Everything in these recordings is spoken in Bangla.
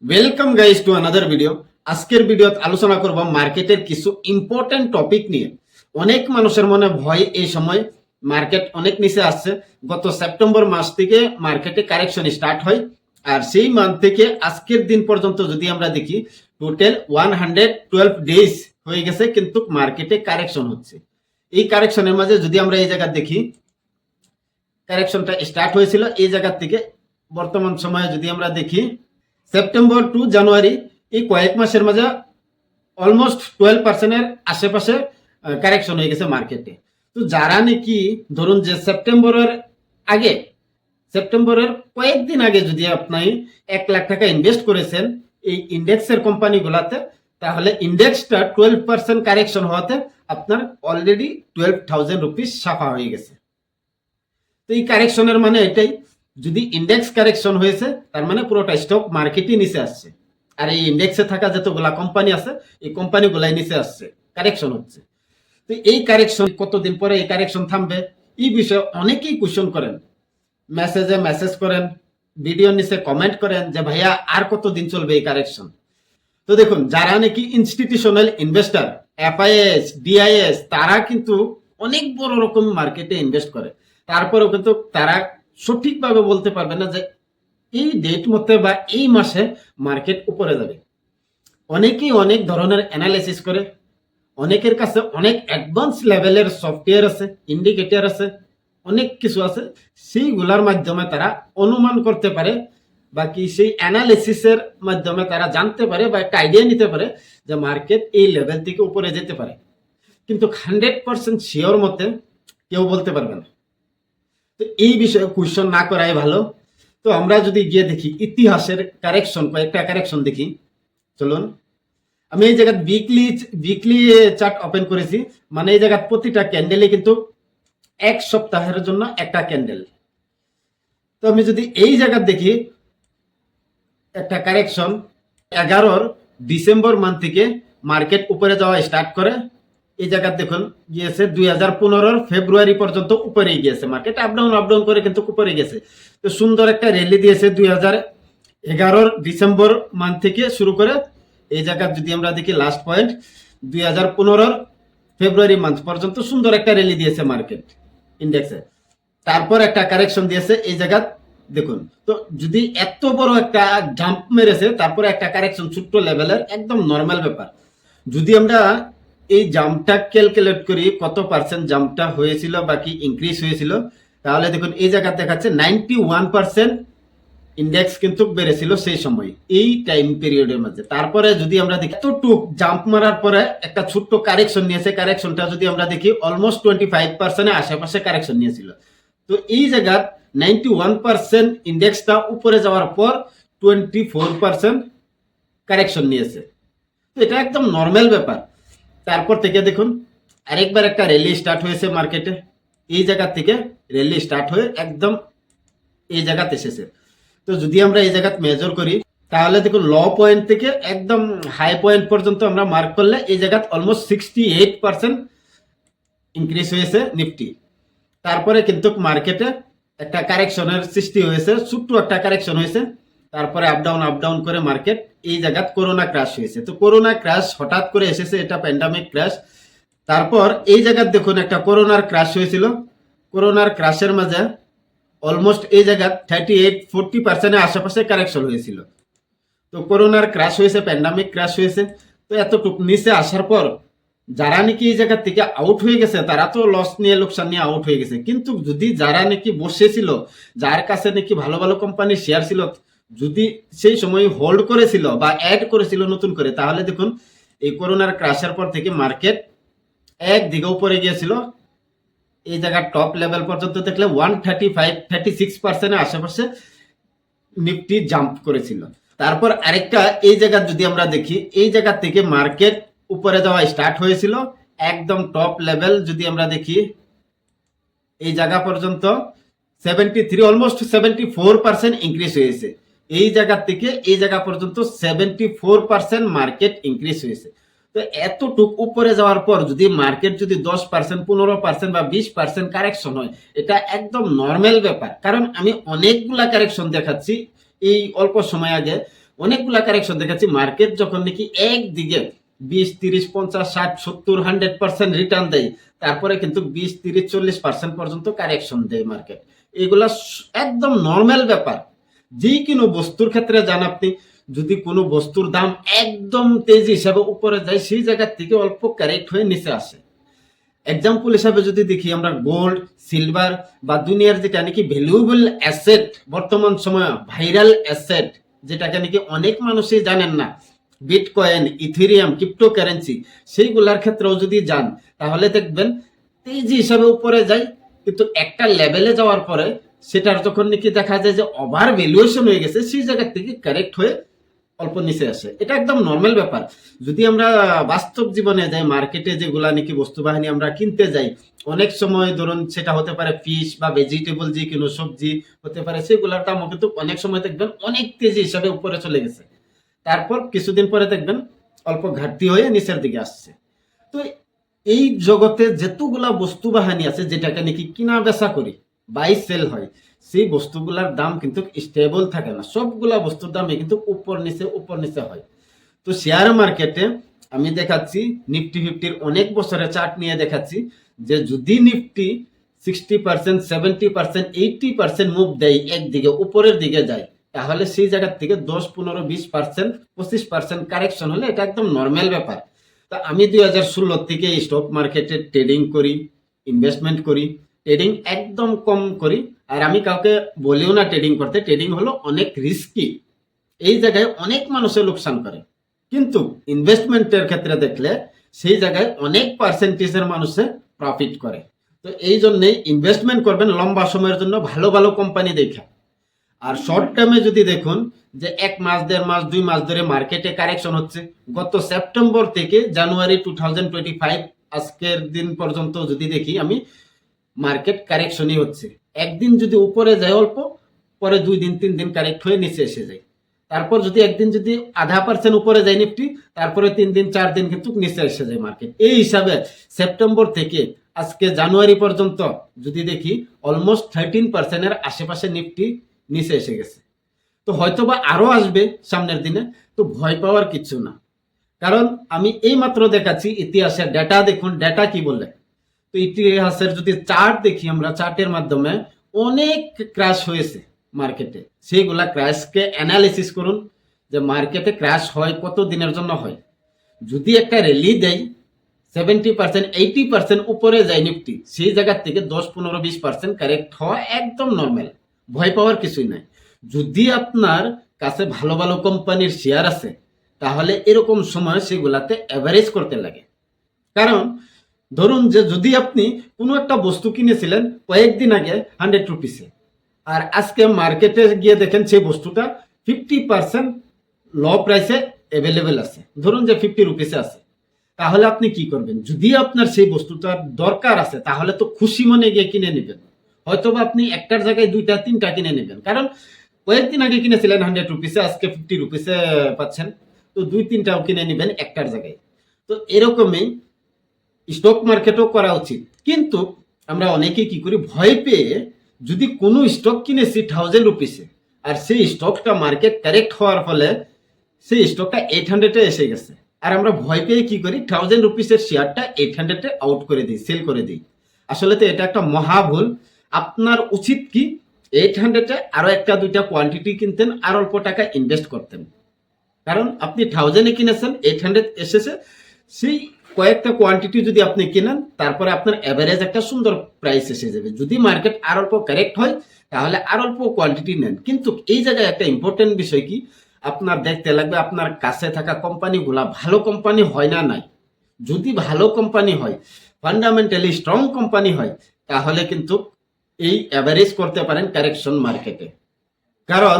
Welcome guys to another video. আজকের ভিডিওতে আলোচনা করব মার্কেটের কিছু ইম্পর্টেন্ট টপিক নিয়ে। অনেক মানুষের মনে ভয়, এই সময় মার্কেট অনেক নিচে আসছে। গত সেপ্টেম্বর মাস থেকে মার্কেটে কারেকশন স্টার্ট হয়, আর সেই মান্থ থেকে আজকের দিন পর্যন্ত যদি আমরা দেখি টোটাল 112 ডেজ হয়ে গেছে, কিন্তু মার্কেটে কারেকশন হচ্ছে। এই কারেকশনের মাঝে যদি আমরা এই জায়গা দেখি, কারেকশনটা স্টার্ট হয়েছিল এই জায়গা থেকে। বর্তমান সময়ে যদি আমরা দেখি সেপ্টেম্বর টু জানুয়ারি, এই কয়েক মাসের মাঝে অলমোস্ট 12% আশেপাশে কারেকশন হয়ে গেছে মার্কেটে। তো যারা নাকি ধরুন যে সেপ্টেম্বরের কয়েকদিন আগে যদি আপনি 1 লাখ টাকা ইনভেস্ট করেছেন এই ইন্ডেক্সের কোম্পানিগুলাতে, তাহলে ইন্ডেক্সটা 12% কারেকশন হওয়াতে আপনার অলরেডি 12,000 রুপিস সাফা হয়ে গেছে। তো এই কারেকশনের মানে এটাই, যদি ইন্ডেক্স কারেকশন হয়েছে তার মানে পুরোটা স্টক মার্কেটই নিচে আসছে, আর এই ইন্ডেক্সে থাকা যতগুলা কোম্পানি আছে এই কোম্পানিগুলাই নিচে আসছে, কারেকশন হচ্ছে। তো এই কারেকশন কতদিন পরে এই কারেকশন থামবে, এই বিষয়ে অনেকেই কোশ্চেন করেন, মেসেজ করেন, ভিডিওর নিচে কমেন্ট করেন যে ভাইয়া আর কতদিন চলবে এই কারেকশন। তো দেখুন, যারা নাকি ইনস্টিটিউশনাল ইনভেস্টার, এফআইএস, ডিআইএস, তারা কিন্তু অনেক বড় রকম মার্কেটে ইনভেস্ট করে, তারপরেও কিন্তু তারা সঠিকভাবে বলতে পারবে না যে এই ডেট মধ্যে বা এই মাসে মার্কেট উপরে যাবে। অনেকেই অনেক ধরনের অ্যানালাইসিস করে, অনেকের কাছে অনেক অ্যাডভান্স লেভেলের সফটওয়্যার আছে, ইন্ডিকেটর আছে, অনেক কিছু আছে, সেইগুলোর মাধ্যমে তারা অনুমান করতে পারে বা কি সেই অ্যানালিসিসের মাধ্যমে তারা জানতে পারে বা একটা আইডিয়া নিতে পারে যে মার্কেট এই লেভেল থেকে উপরে যেতে পারে। কিন্তু 100% শিওর মতে কেউ বলতে পারবে না। তো এই বিষয়ে কোয়েশ্চন না করাই ভালো। তো আমরা যদি গিয়ে দেখি ইতিহাসের কারেকশন, কয়েকটা কারেকশন দেখি, চলুন। আমি এই জায়গায় উইকলি চার্ট ওপেন করেছি, মানে এই জায়গায় প্রতিটা ক্যান্ডেলে কিন্তু এক সপ্তাহের জন্য একটা ক্যান্ডেল। তো আমি যদি এই জায়গা দেখি একটা কারেকশন 11 ডিসেম্বর মান্থ থেকে মার্কেট উপরে যাওয়া স্টার্ট করে। এই জায়গা দেখুন গিয়েছে 2015 ফেব্রুয়ারি পর্যন্ত উপরে গিয়েছে, মার্কেট আপডাউন করে কিন্তু উপরে গেছে। তো সুন্দর একটা র্যালি দিয়েছে 2011 ডিসেম্বর মান্থ থেকে শুরু করে এই জায়গা যদি আমরা দেখি লাস্ট পয়েন্ট 2015 ফেব্রুয়ারি মান্থ পর্যন্ত সুন্দর একটা র্যালি দিয়েছে মার্কেট ইন্ডেক্সে। তারপর একটা কারেকশন দিয়েছে এই জায়গা দেখুন। তো যদি এত বড় একটা জাম্প মেরেছে, তারপরে একটা কারেকশন ছোট্ট লেভেলের, একদম নর্মাল ব্যাপার। যদি আমরা এই জাম্পটা ক্যালকুলেট করি কত পার্সেন্ট জাম্পটা হয়েছিল বা কি ইনক্রিজ হয়েছিল, তাহলে দেখুন এই জায়গা দেখাচ্ছে 91% ইন্ডেক্স কিন্তু বেড়েছিল সেই সময়, এই টাইম পিরিয়ডের মধ্যে। তারপরে যদি আমরা দেখি এতটুক জাম্প মারার পরে একটা ছোট্ট কারেকশন নিয়েছে, কারেকশনটা যদি আমরা দেখি অলমোস্ট 25% আশেপাশে কারেকশন নিয়েছিল। তো এই জায়গা 91% ইন্ডেক্সটা উপরে যাওয়ার পর 24% কারেকশন নিয়েছে। তো এটা একদম নর্মাল ব্যাপার। তারপর থেকে দেখুন আরেকবার একটা র্যালি স্টার্ট হয়েছে মার্কেটে, এই জায়গা থেকে র্যালি স্টার্ট হয়ে একদম এই জায়গাতে এসেছে। তো যদি আমরা এই জায়গা মেজর করি, তাহলে দেখুন লো পয়েন্ট থেকে একদম হাই পয়েন্ট পর্যন্ত আমরা মার্ক করলে এই জায়গা অলমোস্ট 68% ইনক্রিজ হয়েছে নিফটি। তারপরে কিন্তু মার্কেটে একটা কারেকশনের সৃষ্টি হয়েছে, ছোট্ট একটা কারেকশন হয়েছে, তারপরে আপডাউন করে মার্কেট এই জায়গা করোনা ক্র্যাশ হয়েছে। তো করোনা ক্র্যাশ হঠাৎ করে এসেছে, এটা প্যান্ডামিক ক্র্যাশ। তারপর এই জায়গা দেখুন একটা করোনার ক্র্যাশ হয়েছিল, করোনার ক্র্যাশের মাঝে অলমোস্ট এই জায়গা 38-40% আশেপাশে কারেকশন হয়েছিল। তো করোনার ক্র্যাশ হয়েছে, প্যান্ডামিক ক্র্যাশ হয়েছে। তো এতটুকু নিচে আসার পর যারা নাকি এই জায়গা থেকে আউট হয়ে গেছে, তারা তো লস নিয়ে, লোকসান নিয়ে আউট হয়ে গেছে। কিন্তু যদি যারা নাকি বসেছিল, যার কাছে নাকি ভালো ভালো কোম্পানির শেয়ার ছিল, যদি সেই সময় হোল্ড করেছিল বা অ্যাড করেছিল নতুন করে, তাহলে দেখুন এই করোনার ক্র্যাশের পর থেকে মার্কেট একদিকে উপরে গিয়েছিল। এই জায়গার টপ লেভেল পর্যন্ত দেখলে 135-36% আশেপাশে নিফটি জাম্প করেছিল। তারপর আরেকটা এই জায়গা যদি আমরা দেখি, এই জায়গা থেকে মার্কেট উপরে যাওয়া স্টার্ট হয়েছিল, একদম টপ লেভেল যদি আমরা দেখি এই জায়গা পর্যন্ত 73, অলমোস্ট 74% ইনক্রিজ হয়েছে। এই জায়গা থেকে এই জায়গা পর্যন্ত 74% মার্কেট ইনক্রিজ হয়েছে। তো এতটুক উপরে যাওয়ার পর যদি মার্কেট যদি 10%, 15% বা 20% কারেকশন হয়, এটা একদম নর্মাল ব্যাপার। কারণ আমি অনেকগুলা কারেকশন দেখাচ্ছি এই অল্প সময় আগে, অনেকগুলা কারেকশন দেখাচ্ছি। মার্কেট যখন নাকি একদিকে 20, 30, 50, 60, 70, 100% রিটার্ন দেয়, তারপরে কিন্তু 20, 30, 40% পর্যন্ত কারেকশন দেয় মার্কেট। এগুলা একদম নর্মাল ব্যাপার। যে কোনো বস্তুর ক্ষেত্রে যান আপনি, যদি কোনো বস্তুর দাম একদম তেজি হিসাবে উপরে যায়, সেই জায়গা থেকে অল্প কারেক্ট হয়ে নিচে আসে। এক্সাম্পল হিসাবে যদি দেখি আমরা গোল্ড, সিলভার বা দুনিয়ার যেটা নাকি ভ্যালুয়েবল অ্যাসেট, বর্তমান সময়ে ভাইরাল অ্যাসেট, যেটাকে নাকি অনেক মানুষই জানেন না, বিটকয়েন, ইথেরিয়াম, ক্রিপ্টোকারেন্সি, সেইগুলার ক্ষেত্রেও যদি যান, তাহলে দেখবেন তেজি হিসাবে উপরে যায়, কিন্তু একটা লেভেলে যাওয়ার পরে সেটার যখন নাকি দেখা যায় যে ওভার ভ্যালুয়েশন হয়ে গেছে, সেই জায়গা থেকে কারেক্ট হয়ে অল্প নিচে আসে। এটা একদম নর্মাল ব্যাপার। যদি আমরা বাস্তব জীবনে যাই, মার্কেটে যেগুলা নাকি বস্তু বাহিনী আমরা কিনতে যাই, অনেক সময় ধরুন সেটা হতে পারে ফিশ বা ভেজিটেবল, যে কোনো সবজি হতে পারে, সেগুলোর দামও কিন্তু অনেক সময় দেখবেন অনেক তেজি হিসাবে উপরে চলে গেছে, তারপর কিছুদিন পরে দেখবেন অল্প ঘাটতি হয়ে নিচের দিকে আসছে। তো এই জগতে যতগুলা বস্তু বাহিনী আছে যেটাকে নাকি কিনা বেচা করি, বাই সেল হয়, সেই বস্তুগুলার দাম কিন্তু স্টেবল থাকে না। সবগুলা বস্তুর দামে কিন্তু উপর নিচে হয়। তো শেয়ার মার্কেটে আমি দেখাচ্ছি নিফটি ফিফটির অনেক বছরের চার্ট নিয়ে দেখাচ্ছি যে যদি নিফটি 60%, 70%, 80% মুভ দেয়, একদিকে উপরের দিকে যায়, তাহলে সেই জায়গার থেকে 10, 15, 20%, 25% কারেকশন হলে এটা একদম নর্মাল ব্যাপার। তা আমি 2016 থেকে স্টক মার্কেটে ট্রেডিং করি, ইনভেস্টমেন্ট করি। ট্রেডিং একদম কম করি, আর আমি কাউকে বলিও না ট্রেডিং করতে। ট্রেডিং হলো অনেক রিস্কি, এই জায়গায় অনেক মানুষের লোকসান করে। কিন্তু ইনভেস্টমেন্টের ক্ষেত্রে দেখলে সেই জায়গায় অনেক পার্সেন্টেজের মানুষে প্রফিট করে। তো এই জন্যই ইনভেস্টমেন্ট করবেন লম্বা সময়ের জন্য ভালো ভালো কোম্পানি দেখে। আর শর্ট টার্মে যদি দেখুন যে 1 মাস, 1.5 মাস, 2 মাস ধরে মার্কেটে কারেকশন হচ্ছে, গত সেপ্টেম্বর থেকে জানুয়ারি 2025 আজকের দিন পর্যন্ত যদি দেখি আমি, মার্কেট কারেকশনই হচ্ছে। একদিন যদি উপরে যায় অল্প, পরে 2 দিন 3 দিন কারেক্ট হয়ে নিচে এসে যায়, তারপর যদি একদিন যদি 0.5% উপরে যায় নিফটি, তারপরে 3 দিন 4 দিন কিন্তু নিচে এসে যায় মার্কেট। এই হিসাবে সেপ্টেম্বর থেকে আজকে জানুয়ারি পর্যন্ত যদি দেখি অলমোস্ট 13% এর আশেপাশে নিফটি নিচে এসে গেছে। তো হয়তোবা আরো আসবে সামনের দিনে, তো ভয় পাওয়ার কিছু না। কারণ আমি এই মাত্র দেখাচ্ছি ইতিহাসের ডেটা, দেখুন ডেটা কি বলে। তো ইতিহাসের যদি চার্ট দেখি আমরা, চার্টের মাধ্যমে অনেক ক্র্যাশ হয়েছে মার্কেটে, সেইগুলা ক্র্যাশকে অ্যানালিসিস করুন যে মার্কেটে ক্র্যাশ হয় কত দিনের জন্য হয়। যদি একটা র্যালি দেয় 70%, 80% উপরে যায় নিফটি, সেই জায়গার থেকে 10, 15, 20% কারেক্ট হওয়া একদম নর্মাল, ভয় পাওয়ার কিছুই নাই। যদি আপনার কাছে ভালো ভালো কোম্পানির শেয়ার আছে, তাহলে এরকম সময় সেগুলাতে অ্যাভারেজ করতে লাগে। কারণ ধরুন যে যদি আপনি কোনো একটা বস্তু কিনেছিলেন কয়েকদিন আগে 100 রুপিসে, আর আজকে মার্কেটে গিয়ে দেখেন সেই বস্তুটা 50% লো প্রাইসে অ্যাভেলেবেল আছে, ধরুন যে 50 রুপিসে আছে, তাহলে আপনি কি করবেন? যদি আপনার সেই বস্তুটার দরকার আছে, তাহলে তো খুশি মনে গিয়ে কিনে নেবেন। হয়তোবা আপনি একটার জায়গায় 2টা 3টা কিনে নেবেন, কারণ কয়েকদিন আগে কিনেছিলেন 100 রুপিসে, আজকে 50 রুপিসে পাচ্ছেন, তো 2-3টাও কিনে নেবেন একটার জায়গায়। তো এরকমই স্টক মার্কেটও করা উচিত। কিন্তু আমরা অনেকেই কি করি, ভয় পেয়ে যদি কোনো স্টক কিনেছি 1000 রুপিসে, আর সেই স্টকটা মার্কেট কারেক্ট হওয়ার ফলে সেই স্টকটা 800-এ এসে গেছে, আর আমরা ভয় পেয়ে কি করি, 1000 রুপিসের শেয়ারটা 800-এ আউট করে দিই, সেল করে দিই। আসলে তো এটা একটা মহা ভুল। আপনার উচিত কি, 800-এ আরো 1-2টা কোয়ান্টিটি কিনতেন, আর অল্প টাকা ইনভেস্ট করতেন। কারণ আপনি 1000-এ কিনেছেন, 800 এসেছে, সেই কয়েকটা কোয়ান্টিটি যদি আপনি কিনেন, তারপরে আপনার এভারেজ একটা সুন্দর প্রাইস এসে যাবে। যদি মার্কেট আর অল্প কারেক্ট হয়, তাহলে আর অল্প কোয়ান্টিটি নেন। কিন্তু এই জায়গায় একটা ইম্পর্টেন্ট বিষয় কি, আপনার দেখতে লাগবে আপনার কাছে থাকা কোম্পানিগুলা ভালো কোম্পানি হয় না নাই। যদি ভালো কোম্পানি হয়, ফান্ডামেন্টালি স্ট্রং কোম্পানি হয়, তাহলে কিন্তু এই অ্যাভারেজ করতে পারেন কারেকশন মার্কেটে। কারণ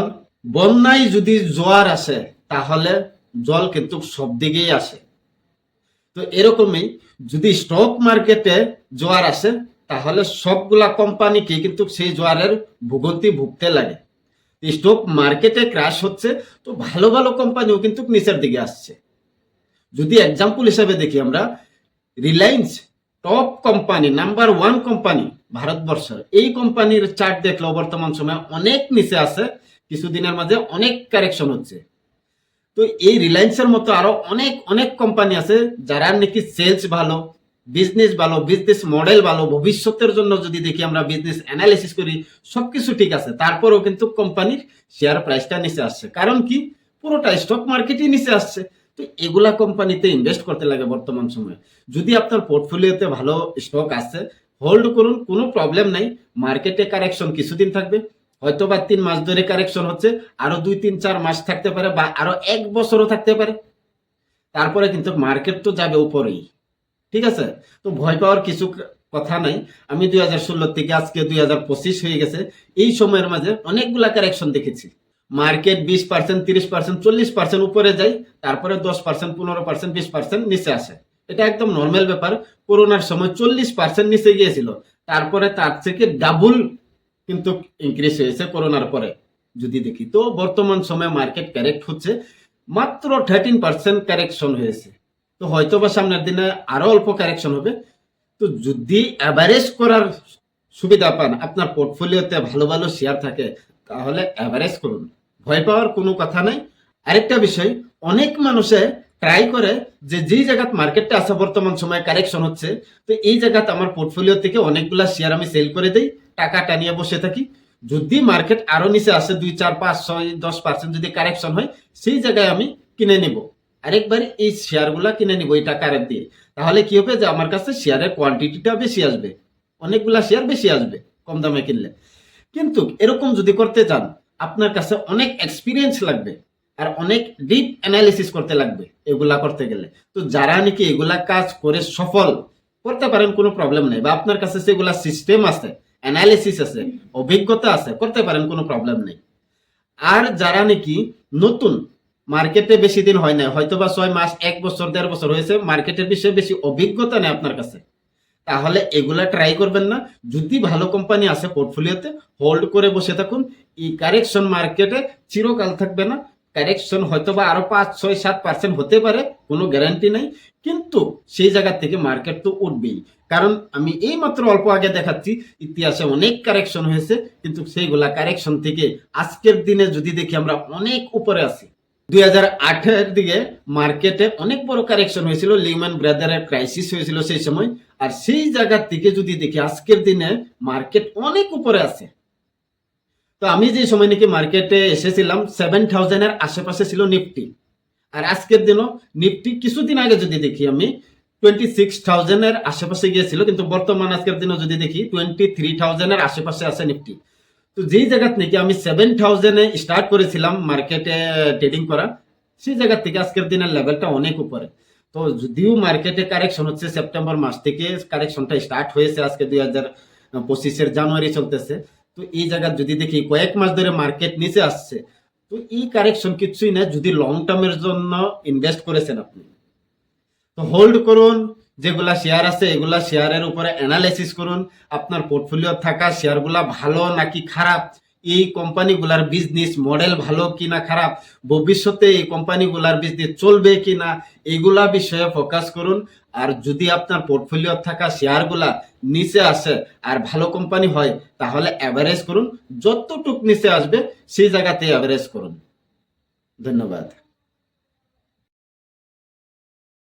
বন্যায় যদি জোয়ার আসে, তাহলে জল কিন্তু সব দিকেই আসে। তো এরকমই যদি স্টক মার্কেটে জোয়ার আসে, তাহলে সবগুলা কোম্পানিকে কিন্তু সেই জোয়ারের ভোগান্তি ভুগতে লাগে। স্টক মার্কেটে ক্র্যাশ হচ্ছে, তো ভালো ভালো কোম্পানিও কিন্তু নিচের দিকে আসছে। যদি এক্সাম্পল হিসেবে দেখি আমরা, Reliance top company, number 1 company ভারতবর্ষের, এই কোম্পানির চার্ট দেখলেও বর্তমান সময়ে অনেক নিচে আছে, কিছুদিনের মাঝে অনেক কারেকশন হচ্ছে। তো এই রিলায়েন্সের মতো আরো অনেক অনেক কোম্পানি আছে যারা নাকি সেলস ভালো, বিজনেস ভালো, বিজনেস মডেল ভালো, ভবিষ্যতের জন্য যদি দেখি আমরা বিজনেস অ্যানালিসিস করি সবকিছু ঠিক আছে, তারপরেও কিন্তু কোম্পানির শেয়ার প্রাইসটা নিচে আসছে। কারণ কি? পুরোটা স্টক মার্কেটই নিচে আসছে। তো এগুলা কোম্পানিতে ইনভেস্ট করতে লাগে বর্তমান সময়ে। যদি আপনার পোর্টফোলিওতে ভালো স্টক আছে, হোল্ড করুন, কোনো প্রবলেম নাই। মার্কেটে কারেকশন কিছুদিন থাকবে, হয়তো বা 3 মাস ধরে কারেকশন হচ্ছে, আরো 2-3-4 মাস থাকতে পারে, বা আরো 1 বছরও থাকতে পারে। তারপরে কিন্তু মার্কেট তো যাবে উপরেই, ঠিক আছে? তো ভয় পাওয়ার কিছু কথা নাই। আমি 2016 থেকে আজকে 2025 হয়ে গেছে, এই সময়ের মাঝে অনেকগুলা কারেকশন দেখেছি। মার্কেট 20%, 30%, 40% উপরে যায়, তারপরে 10%, 15%, 20% নিচে আসে। এটা একদম নর্মাল ব্যাপার। করোনার সময় 40% নিচে গিয়েছিল, তারপরে তার থেকে ডাবল কিন্তু ইনক্রিজ হয়েছে করোনার পরে যদি দেখি। তো বর্তমান সময়ে মার্কেট কারেক্ট হচ্ছে, মাত্র 13% কারেকশন হয়েছে। তো হয়তো বা সামনের দিনে আরো অল্প কারেকশন হবে। তো যদি অ্যাভারেজ করার সুবিধা পান, আপনার পোর্টফোলিওতে ভালো ভালো শেয়ার থাকে, তাহলে অ্যাভারেজ করুন, ভয় পাওয়ার কোনো কথা নাই। আরেকটা বিষয়, অনেক মানুষে ট্রাই করে যে যেই জায়গাত মার্কেটটা আছে বর্তমান সময়ে কারেকশন হচ্ছে, তো এই জায়গাতে আমার পোর্টফোলিও থেকে অনেকগুলা শেয়ার আমি সেল করে দেই, টাকাটা নিয়ে বসে থাকি। যদি মার্কেট আরো নিচে আসে, 2, 4, 5, 6, 10% যদি কারেকশন হয়, সেই জায়গায় আমি কিনে নিব, আরেকবার এই শেয়ারগুলা কিনে নিব এই টাকার দিয়ে। তাহলে কি হবে যে আমার কাছে শেয়ারের কোয়ান্টিটিটা বেশি আসবে, অনেকগুলা শেয়ার বেশি আসবে কম দামে কিনলে। কিন্তু এরকম যদি করতে চান, আপনার কাছে অনেক এক্সপিরিয়েন্স লাগবে, আর অনেক ডিপ অ্যানালিসিস করতে লাগবে এগুলা করতে গেলে। তো যারা নাকি এগুলা কাজ করে সফল করতে পারেন, কোনো প্রবলেম নেই, বা আপনার কাছে সেগুলা সিস্টেম আছে, অ্যানালিসিস আছে, অভিজ্ঞতা আছে, করতে পারেন, কোনো প্রবলেম নেই। আর যারা নাকি নতুন, মার্কেটে বেশি দিন হয় না, হয়তো বা 6 মাস, 1 বছর, 1.5 বছর হয়েছে, মার্কেটের বিষয়ে বেশি অভিজ্ঞতা নেই আপনার কাছে, তাহলে এগুলা ট্রাই করবেন না। যদি ভালো কোম্পানি আছে পোর্টফোলিওতে, হোল্ড করে বসে থাকুন। এই কারেকশন মার্কেটে চিরকাল থাকবে না, কারেকশন হয়তো বা আরো 5, 6, 7% হতে পারে, কোনো গ্যারান্টি নাই, কিন্তু সেই জায়গা থেকে মার্কেট তো উঠবেই। কারণ আমি এই মাত্র অল্প আগে দেখাচ্ছি, ইতিহাসে অনেক কারেকশন হয়েছে, কিন্তু সেইগুলা কারেকশন থেকে আজকের দিনে যদি দেখি আমরা অনেক উপরে আছি। 2008-এর দিকে মার্কেটে অনেক বড় কারেকশন হয়েছিল, লিহম্যান ব্রাদারের ক্রাইসিস হয়েছিল সেই সময়। আর সেই জায়গা থেকে যদি দেখি আজকের দিনে মার্কেট অনেক উপরে আছে। তো আমি যে সময় নাকি মার্কেটে এসেছিলাম, 7,000-এর আশেপাশে ছিল নিফটি, আর আজকের দিনও নিফটি কিছুদিন আগে যদি দেখি আমি 26,000-এর আশেপাশে গিয়েছিল, কিন্তু বর্তমান আজকের দিনও যদি দেখি 23,000-এর আশেপাশে আছে নিফটি। তো যেই জায়গা থেকে আমি 7,000-এ স্টার্ট করেছিলাম মার্কেটে ট্রেডিং করা, সেই জায়গা থেকে আজকের দিনের লেভেলটা অনেক উপরে। তো যদিও মার্কেটে কারেকশন হচ্ছে, সেপ্টেম্বর মাস থেকে কারেকশনটা স্টার্ট হয়েছে, আজকে 2025-এর জানুয়ারি চলতেছে। তো এই জায়গা যদি দেখি কয়েক মাস ধরে মার্কেট নিচে আসছে, তো এই কারেকশন কিছুই না যদি লং টার্মের জন্য ইনভেস্ট করেছেন আপনি। তো হোল্ড করুন, যেগুলা শেয়ার আছে এগুলা শেয়ারের উপরে অ্যানালাইসিস করুন, আপনার পোর্টফোলিও থাকা শেয়ারগুলা ভালো নাকি খারাপ, এই কোম্পানিগুলার বিজনেস মডেল ভালো কিনা খারাপ, ভবিষ্যতে এই কোম্পানিগুলার বিজনেস চলবে কিনা, এইগুলা বিষয়ে ফোকাস করুন। আর যদি আপনার পোর্টফোলিও থাকা শেয়ারগুলা নিচে আসে আর ভালো কোম্পানি হয়, তাহলে অ্যাভারেজ করুন, যতটুক নিচে আসবে সেই জায়গাতে অ্যাভারেজ করুন। ধন্যবাদ।